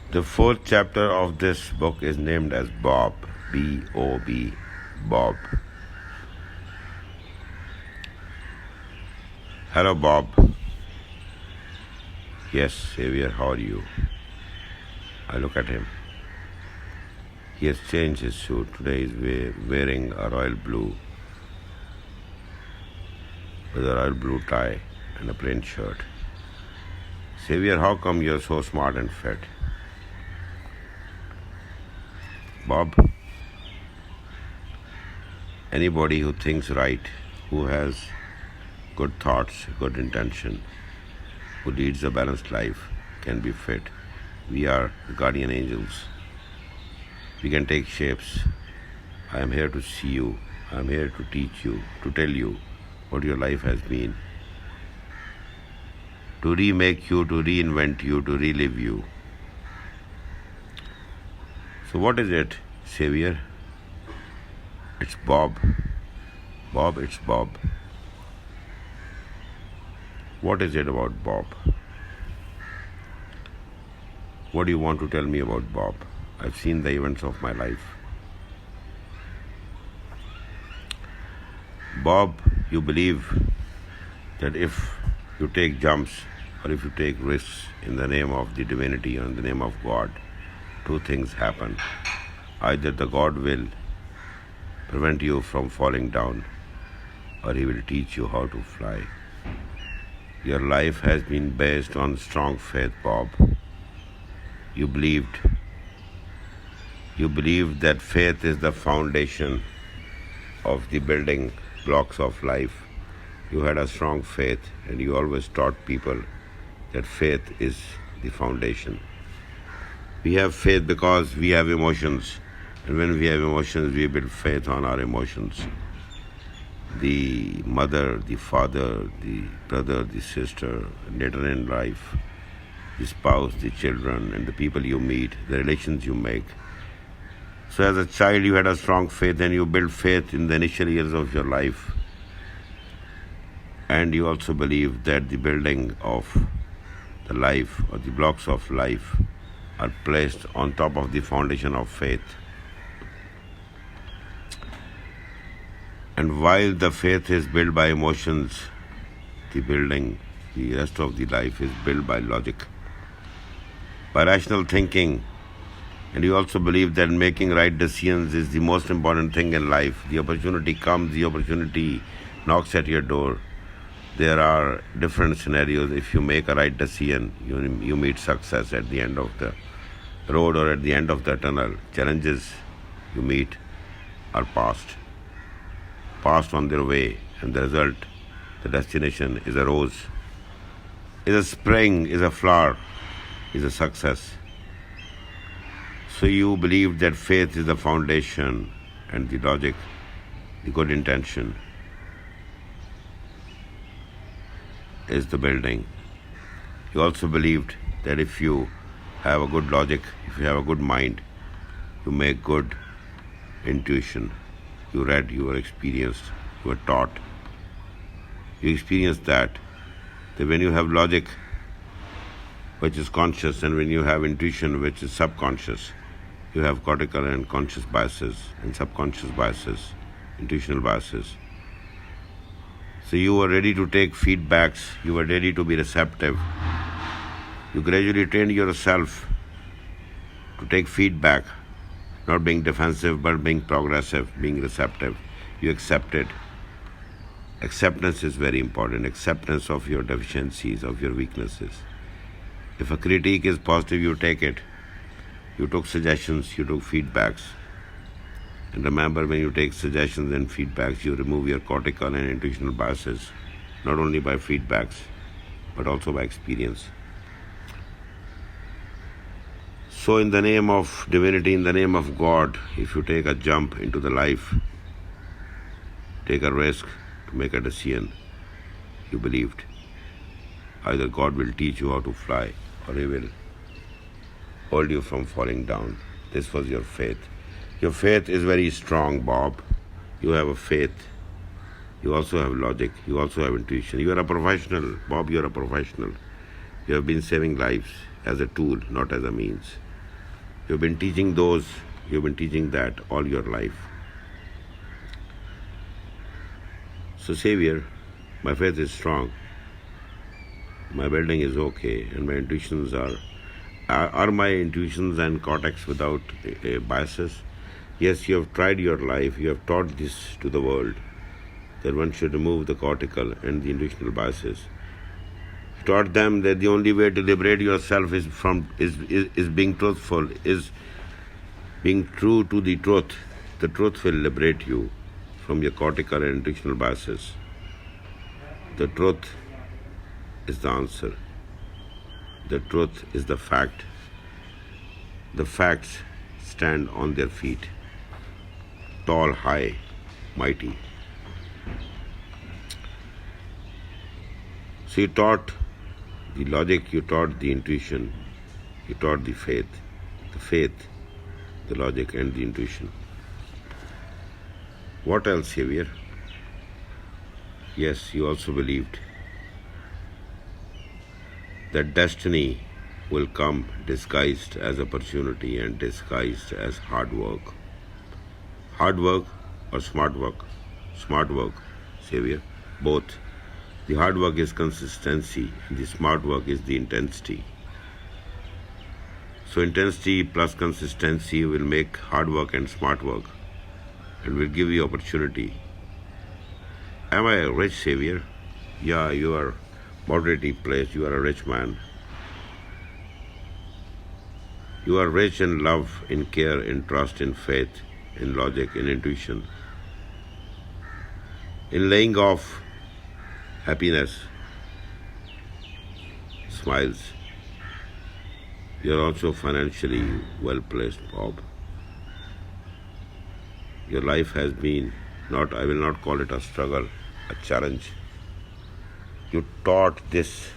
The fourth chapter of this book is named as Bob, B-O-B, Bob. Hello, Bob. Yes, Xavier, how are you? I look at him. He has changed his suit. Today he's wearing a royal blue with a royal blue tie and a plain shirt. Xavier, how come you're so smart and fit? Bob, anybody who thinks right, who has good thoughts, good intention, who leads a balanced life can be fit. We are the guardian angels. We can take shapes. I am here to see you. I am here to teach you, to tell you what your life has been, to remake you, to reinvent you, to relive you. So what is it, Xavier? It's Bob. Bob, it's Bob. What is it about Bob? What do you want to tell me about Bob? I've seen the events of my life. Bob, you believe that if you take jumps or if you take risks in the name of the divinity or in the name of God, two things happen. Either the God will prevent you from falling down or he will teach you how to fly. Your life has been based on strong faith, Bob. You believed that faith is the foundation of the building blocks of life. You had a strong faith and you always taught people that faith is the foundation. We have faith because we have emotions, and when we have emotions, we build faith on our emotions. The mother, the father, the brother, the sister, later in life, the spouse, the children, and the people you meet, the relations you make. So as a child, you had a strong faith and you built faith in the initial years of your life. And you also believe that the building of the life or the blocks of life are placed on top of the foundation of faith. And while the faith is built by emotions, the rest of the life is built by logic, by rational thinking. And you also believe that making right decisions is the most important thing in life. The opportunity comes, the opportunity knocks at your door. There are different scenarios. If you make a right decision, you meet success at the end of the road or at the end of the tunnel. Challenges you meet are passed on their way, and the result, the destination, is a rose, is a spring, is a flower, is a success. So you believe that faith is the foundation and the logic, the good intention is the building. You also believed that if you have a good logic, if you have a good mind, you make good intuition. You read, you were experienced, you were taught. You experienced that when you have logic, which is conscious, and when you have intuition, which is subconscious, you have cortical and conscious biases and subconscious biases, intuitional biases. So you were ready to take feedbacks, you were ready to be receptive. You gradually trained yourself to take feedback, not being defensive, but being progressive, being receptive. You accepted. Acceptance is very important. Acceptance of your deficiencies, of your weaknesses. If a critique is positive, you take it. You took suggestions, you took feedbacks. And remember, when you take suggestions and feedbacks, you remove your cortical and intuitional biases, not only by feedbacks, but also by experience. So in the name of divinity, in the name of God, if you take a jump into the life, take a risk to make a decision, you believed. Either God will teach you how to fly or He will hold you from falling down. This was your faith. Your faith is very strong, Bob. You have a faith. You also have logic. You also have intuition. You are a professional. Bob, you are a professional. You have been saving lives as a tool, not as a means. You've been teaching those, you've been teaching that all your life. So, Savior, my faith is strong, my building is okay, and my intuitions are my intuitions and cortex without biases? Yes, you have tried your life, you have taught this to the world, that one should remove the cortical and the intuitional biases. You taught them that the only way to liberate yourself is being truthful, is being true to the truth. The truth will liberate you from your cortical and intuitional biases. The truth is the answer. The truth is the fact. The facts stand on their feet, tall, high, mighty. So you taught the logic, you taught the intuition, you taught the faith, the logic and the intuition. What else, Savior? Yes, you also believed that destiny will come disguised as opportunity and disguised as hard work. Hard work or smart work? Smart work, Savior. Both. The hard work is consistency, and the smart work is the intensity. So intensity plus consistency will make hard work and smart work, and will give you opportunity. Am I a rich, Savior? Yeah, you are moderately placed. You are a rich man. You are rich in love, in care, in trust, in faith, in logic, in intuition, in laying off happiness, smiles. You are also financially well placed, Bob. Your life has been I will not call it a struggle, a challenge. You taught this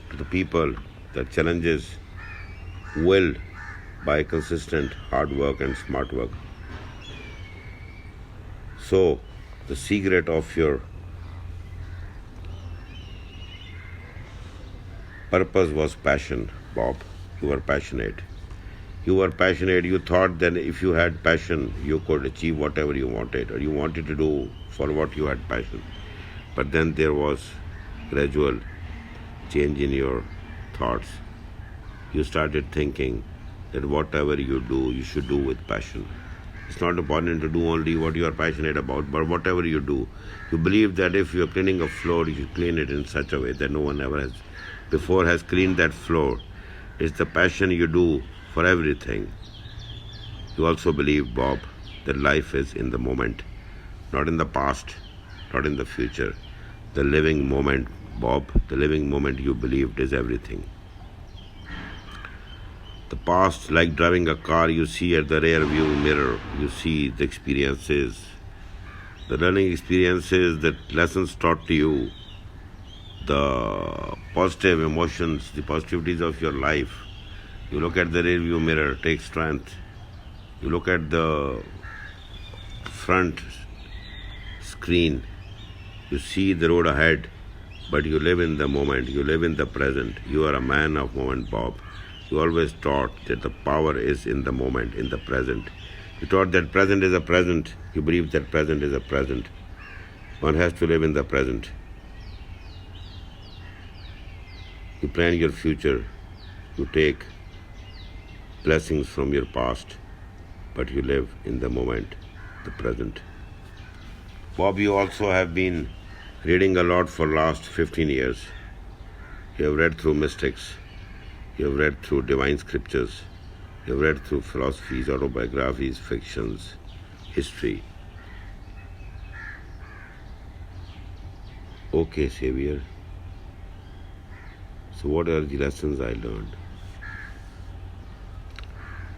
to the people that challenges will by consistent hard work and smart work. So, the secret of your purpose was passion, Bob. You were passionate. You were passionate. You thought that if you had passion, you could achieve whatever you wanted, or you wanted to do for what you had passion. But then there was gradual change in your thoughts. You started thinking that whatever you do, you should do with passion. It's not important to do only what you are passionate about, but whatever you do, you believe that if you are cleaning a floor, you should clean it in such a way that no one ever has before has cleaned that floor. It's the passion you do for everything. You also believe, Bob, that life is in the moment, not in the past, not in the future. The living moment, Bob, the living moment you believed is everything. The past, like driving a car, you see at the rear view mirror, you see the experiences, the learning experiences, the lessons taught to you, the positive emotions, the positivities of your life. You look at the rear view mirror, take strength. You look at the front screen, you see the road ahead, but you live in the moment, you live in the present. You are a man of moment, Bob. You always taught that the power is in the moment, in the present. You taught that present is a present. You believe that present is a present. One has to live in the present. You plan your future. You take blessings from your past, but you live in the moment, the present. Bob, you also have been reading a lot for last 15 years. You have read through mystics. You have read through divine scriptures. You have read through philosophies, autobiographies, fictions, history. Okay, Savior. So what are the lessons I learned?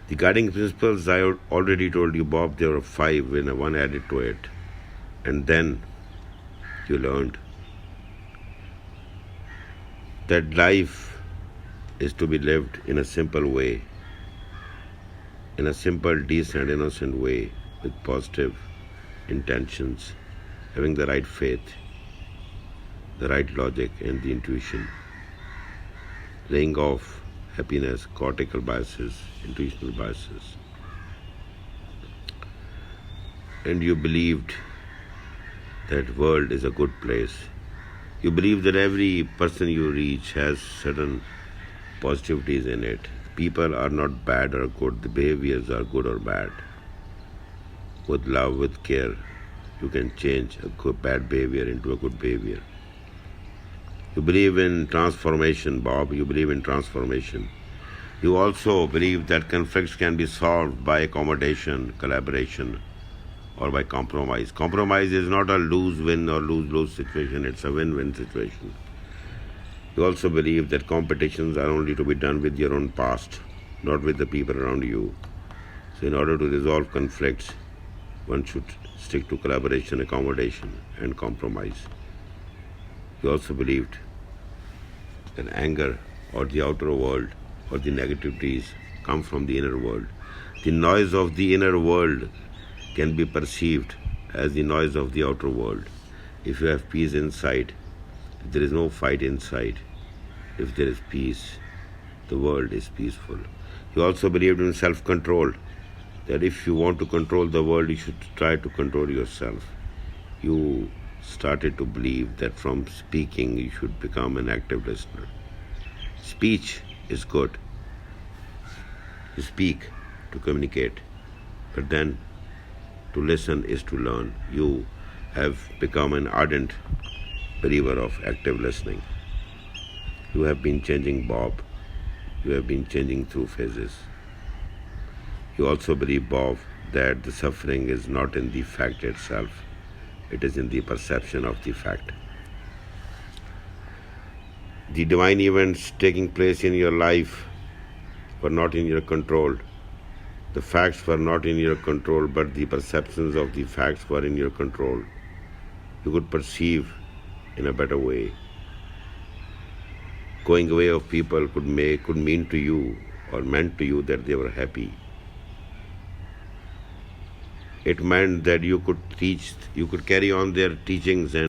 The guiding principles I already told you, Bob, there were 5 when one added to it. And then you learned that life is to be lived in a simple way, in a simple, decent, innocent way, with positive intentions, having the right faith, the right logic and the intuition, laying off happiness, cortical biases, intuitional biases. And you believed that world is a good place. You believe that every person you reach has certain positivities in it. People are not bad or good. The behaviors are good or bad. With love, with care, you can change a bad behavior into a good behavior. You believe in transformation, Bob. You believe in transformation. You also believe that conflicts can be solved by accommodation, collaboration, or by compromise. Compromise is not a lose-win or lose-lose situation. It's a win-win situation. You also believe that competitions are only to be done with your own past, not with the people around you. So in order to resolve conflicts, one should stick to collaboration, accommodation, and compromise. You also believed that anger or the outer world or the negativities come from the inner world. The noise of the inner world can be perceived as the noise of the outer world. If you have peace inside, if there is no fight inside, if there is peace, the world is peaceful. You also believed in self-control, that if you want to control the world, you should try to control yourself. You started to believe that from speaking, you should become an active listener. Speech is good. You speak to communicate, but then to listen is to learn. You have become an ardent believer of active listening. You have been changing, Bob. You have been changing through phases. You also believe, Bob, that the suffering is not in the fact itself. It is in the perception of the fact. The divine events taking place in your life were not in your control. The facts were not in your control, but the perceptions of the facts were in your control. You could perceive in a better way. Going away of people could mean to you or meant to you that they were happy. It meant that you could carry on their teachings and